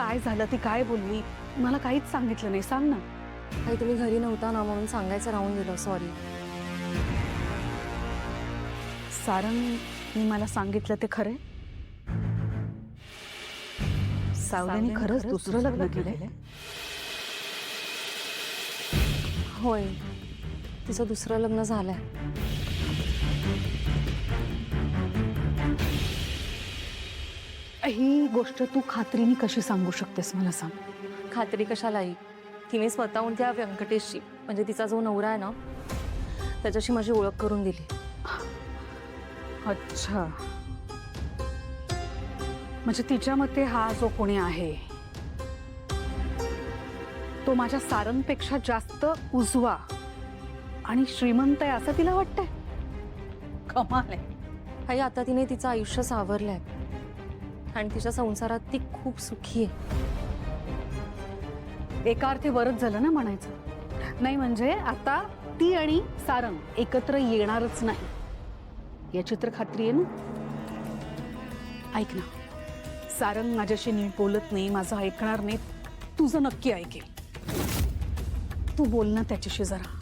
काय झालं, ती काय बोलली, मला काहीच सांगितलं नाही. सांग ना. काही तुम्ही घरी नव्हता ना म्हणून सांगायचं राहून गेलं. सॉरी. सारंगनी मला सांगितलं ते खरे? सावलीने खरंच दुसरं लग्न केलंय? होय, तिचं दुसरं लग्न झालंय. ही गोष्ट तू खात्रीने कशी सांगू शकतेस मला सांग. खात्री कशाला येईल? तिने स्वतःहून त्या व्यंकटेशशी, म्हणजे तिचा जो नवरा आहे ना, त्याच्याशी माझी ओळख करून दिली. अच्छा, म्हणजे तिच्या मते हा जो कोणी आहे तो माझ्या सारंगपेक्षा जास्त उजवा आणि श्रीमंत आहे असं तिला वाटतंय. कमाल आहे. आई, आता तिने तिचं आयुष्य सावरलंय आणि तिच्या संसारात ती खूप सुखी आहे. एका अर्थी बरंच झालं ना म्हणायचं. नाही म्हणजे आता ती आणि सारंग एकत्र येणारच नाही याची तर खात्री आहे ना. ऐक ना, सारंग माझ्याशी नीट बोलत नाही, माझं ऐकणार नाही. तुझं नक्की ऐकेल. तू बोल ना त्याच्याशी जरा.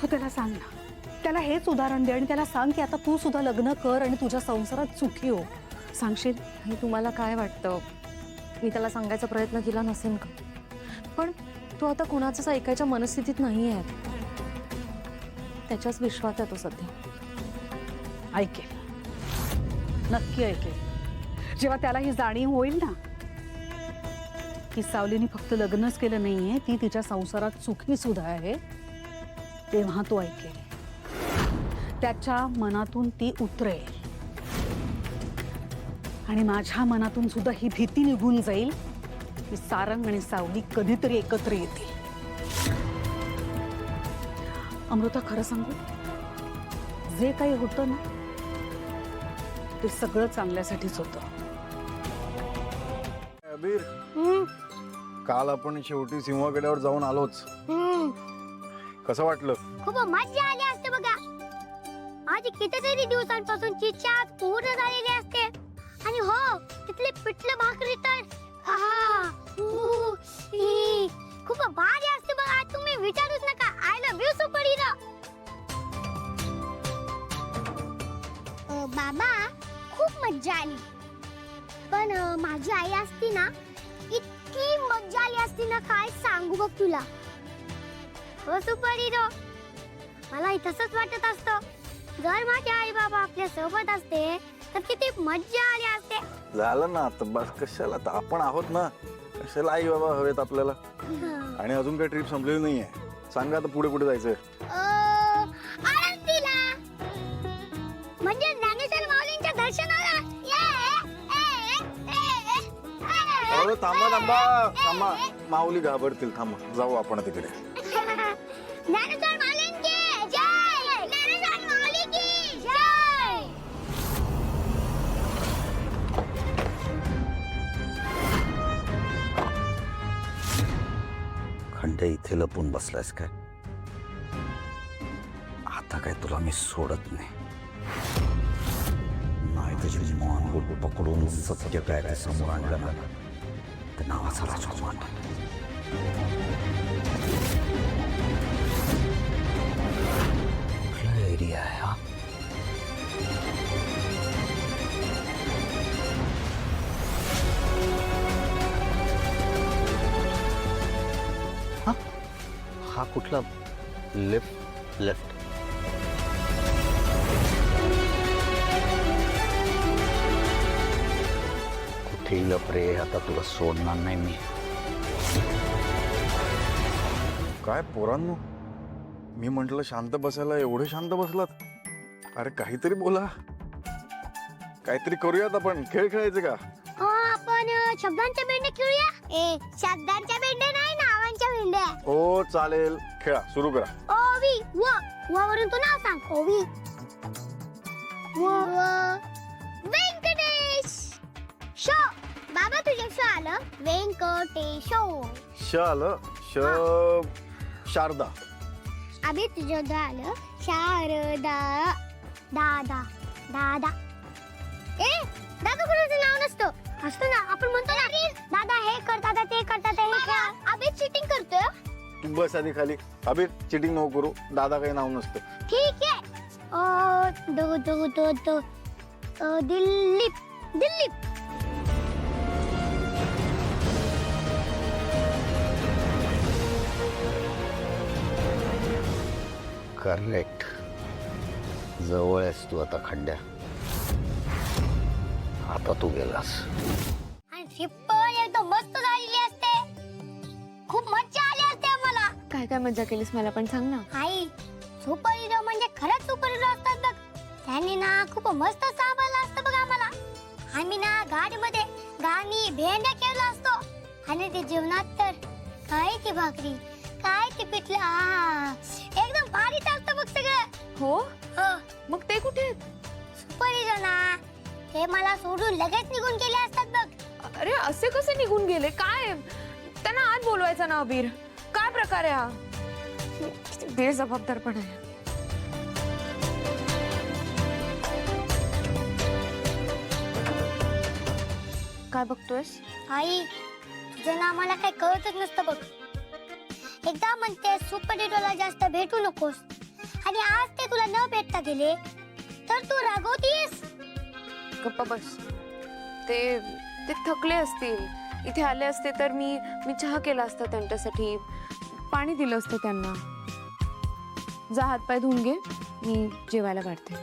तू त्याला सांग ना, त्याला हेच उदाहरण दे आणि त्याला सांग की आता तू सुद्धा लग्न कर आणि तुझ्या संसारात सुखी हो. सांगशील? आणि तुम्हाला काय वाटतं, मी त्याला सांगायचा प्रयत्न केला नसेल का? पण तो आता कोणाचंच ऐकायच्या मनस्थितीत नाही आहे. त्याच्याच विश्वात आहे तो सध्या. ऐकेल, नक्की ऐकेल. जेव्हा त्याला ही जाणीव होईल ना की सावलीने फक्त लग्नच केलं नाहीये, ती तिच्या संसारात सुखी सुद्धा आहे, तेव्हा तो ऐकेल. त्याच्या मनातून ती उतरेल आणि माझ्या मनातून सुद्धा ही भीती निघून जाईल की सारंग आणि सावली कधीतरी एकत्र येतील. अमृता, खरं सांगू, जे काही होतं ना ते सगळं चांगल्यासाठीच होतं. अबीर, काल आपण शेवटी सिंहगडावर जाऊन आलोच. कसं वाटलं? खूप मजा आली असते बघा. आज कितीतरी दिवसांपासूनची इच्छा पूर्ण झालेली असते. आणि हो, तिथले पिठलं भाकरी तर खूप भारी असते बघा. तुम्ही विचारूच नका. I love you super hero. बाबा, खूप मज्जा आली. पण माझी आई असती ना, इतकी मज्जा आली असती ना, काय सांगू बघ तुला. हो सुपर हिरो, मला तसंच वाटत असतं. जर माझे आई बाबा आपल्या सोबत असते तर किती मज्जा आली असते. झालं ना आता बस. कशाला, आता आपण आहोत ना. कशाला आई बाबा हवेत आपल्याला. आणि अजून काही ट्रिप संपलेली नाहीये. सांगा आता पुढे कुठे जायचंय? आरतीला, म्हणजे ज्ञानेश्वर माऊलींच्या दर्शनाला. अरे थांबा थांबा थांबा, माऊली घाबरतील. थांबा, जाऊ आपण तिकडे. ज्ञानेश्वर माऊलींची जय. ज्ञानेश्वर माऊलींची जय. खंडे, इथे लपून बसलायस काय? आता काय तुला मी सोडत नाही. तुझी मान बोट पकडून सत्य काय ते समोर आणलं ना, तर नावाचा राजकुमार. कुठला एरिया आहे हा? हा कुठला? Left left. कुठेही लप रे, आता तुला सोडणार नाही मी. काय पोरांनो, मी म्हंटल शांत बसायला, एवढे शांत बसलात? अरे काहीतरी बोला, काहीतरी करूयात. आपण खेळ खेळायचे का? आपण शब्दांच्या भेंड्या खेळूया. शब्दांच्या भेंड्या नाही, नावांच्या भेंड्या. हो चालेल, खेळा, सुरू करा. ओवी व वरून तू नाव सांग. ओवी व व्यंकटेश. शो. बाबा तुझ्या शो आलं. व्यंकटेश. श आलं. शारदा. अभि तुझं आलं. शारदा. दादा. दादा. दादा कुणाचं नाव नसतं. असतं ना, आपण म्हणतो ना दादा हे कर, दादा ते कर, दादा हे खेळ. अबे चिटिंग करतोय. तू बस आधी खाली. अबे चिटिंग नको करू, दादा काही नाव नसतं. ठीक आहे. दो दो दो दो दिल्लीप दिल्लीप. करेक्ट. जवळ आहेस तू आता खंड्या. आता तू गेलास. आणि ट्रिपल एकदम मस्त झालेली असते. खूप मज्जा आली असते आम्हाला. काय काय मजा केलीस मला पण सांग ना. आई सुपर हिरो म्हणजे खरंच सुपर हिरो असतात बघ. त्यांनी ना खूप मस्त सांभाळलं असतं बघ आम्हाला. आम्ही ना गाडीमध्ये गाणी भेंड्या खेळलो असतो. आणि ते जेवणात तर काय ती भाकरी, काय ते पिठलं, एकदम भारी चालतं बघ सगळं. हो हो, मग ते कुठे आहेत? सुपर हिरो ना ते मला सोडून लगेच निघून गेले असतात बघ. अरे असे कसे निघून गेले? काय त्यांना आत बोलवायचं ना अबीर. काय प्रकार आहे हा? किती बेजबाबदारपणा आहे. काय बघतोयस? आई तुझं ना आम्हाला काही कळतच नसतं बघ. एकदा म्हणते सुपर हिरोला जास्त भेटू नकोस आणि आज ते तुला न भेटता गेले तर तू रागवतीस. गप्पा बस. ते थकले असतील. इथे आले असते तर मी चहा केला असता त्यांच्यासाठी, पाणी दिलं असतं त्यांना. जा हातपाय धुवून घे, मी जेवायला वाढते.